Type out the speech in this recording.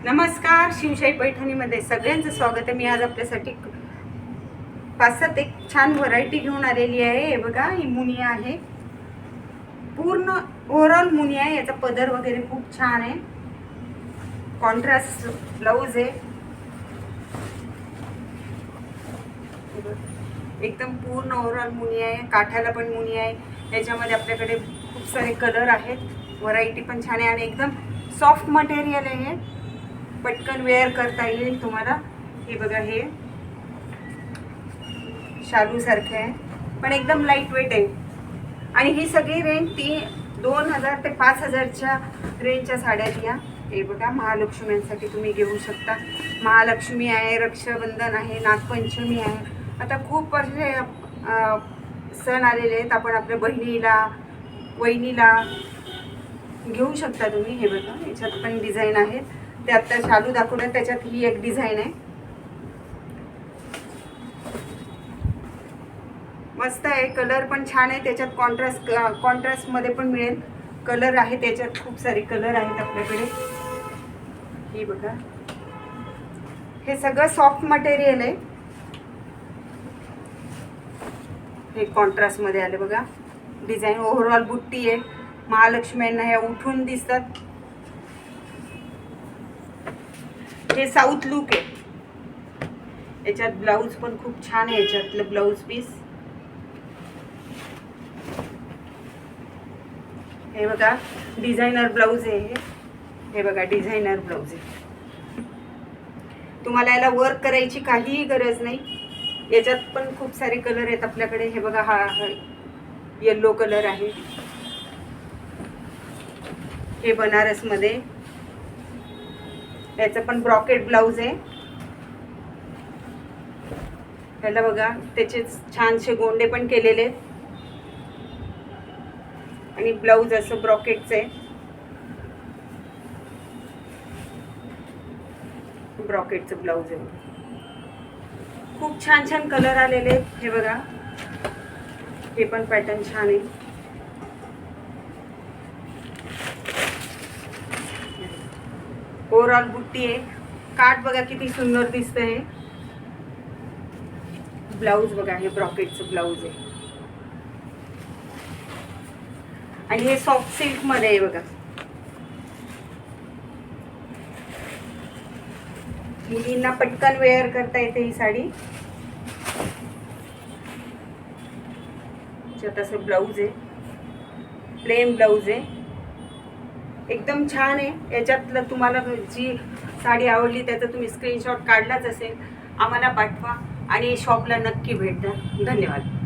नमस्कार, शिवशाही पैठणीमध्ये सगळ्यांचं स्वागत आहे. मी आज आपल्यासाठी 5-7 एक छान व्हरायटी घेऊन आलेली आहे. हे बघा, ही मुनी आहे, पूर्ण ओव्हरऑल मुनी आहे. याचा पदर वगैरे खूप छान आहे. कॉन्ट्रास्ट ब्लाऊज आहे, एकदम पूर्ण ओव्हरऑल मुनी आहे. काठाला पण मुनी आहे. याच्यामध्ये आपल्याकडे खूप सारे कलर आहेत. व्हरायटी पण छान आहे आणि एकदम सॉफ्ट मटेरियल आहे. पटकन वेअर करता येईल तुम्हाला. हे बघा, हे शालू सारखं आहे पण एकदम लाईट वेट आहे. आणि ही सगळी रेंज 2000 ते 5000च्या रेंजच्या साड्या या. हे बघा, महालक्ष्म्यांसाठी तुम्ही घेऊ शकता. महालक्ष्मी आहे, रक्षाबंधन आहे, नागपंचमी आहे. आता खूप असे सण आलेले आहेत. आपण आपल्या बहिणीला, वहिनीला घेऊ शकता तुम्ही. हे बघा, याच्यात पण डिझाईन आहेत. ते आता शालू दाखवलं, त्याच्यात ही एक डिझाईन आहे, मस्त आहे. कलर पण छान आहे. त्याच्यात कॉन्ट्रास्ट मध्ये पण मिळेल. कलर आहे त्याच्यात, खूप सारे कलर आहेत आपल्याकडे. हे बघा, हे सगळं सॉफ्ट मटेरियल आहे. हे कॉन्ट्रास्ट मध्ये आले बघा. डिझाईन ओव्हरऑल बुट्टी आहे. महालक्ष्म्यांना ह्या उठून दिसतात. हे साऊथ लुक आहे. याच्यात ब्लाऊज पण खूप छान आहे. याच्यातलं ब्लाऊज पीस हे बघा, डिझायनर ब्लाऊज आहे. हे बघा, डिझायनर ब्लाऊज आहे. तुम्हाला याला वर्क करायची काहीही गरज नाही. याच्यात पण खूप सारे कलर आहेत आपल्याकडे. हे बघा, हा येलो कलर आहे. हे बनारस मध्ये, याचं पण ब्रॉकेट ब्लाऊज आहे. त्याला बघा, त्याचे छानसे गोंडे पण केलेले आहेत. आणि ब्लाऊज असं ब्रॉकेटचं आहे. ब्रॉकेटचं ब्लाऊज आहे. खूप छान छान कलर आलेले आहेत. हे बघा, हे पण पॅटर्न छान आहे. ओव्हरऑल बुट्टी आहे. काठ बघा किती सुंदर दिसतंय. ब्लाऊज बघा, हे ब्रॉकेटचं ब्लाऊज आहे. आणि हे सॉफ्ट सिल्क मध्ये आहे बघा. मुलींना पटकन वेअर करता येते ही साडी. असं ब्लाऊज आहे, प्लेन ब्लाऊज आहे, एकदम छान आहे. याच्यातलं तुम्हाला जी साडी आवडली त्याचा तुम्ही स्क्रीनशॉट काढलाच असेल, आम्हाला पाठवा आणि शॉपला नक्की भेट द्या. धन्यवाद.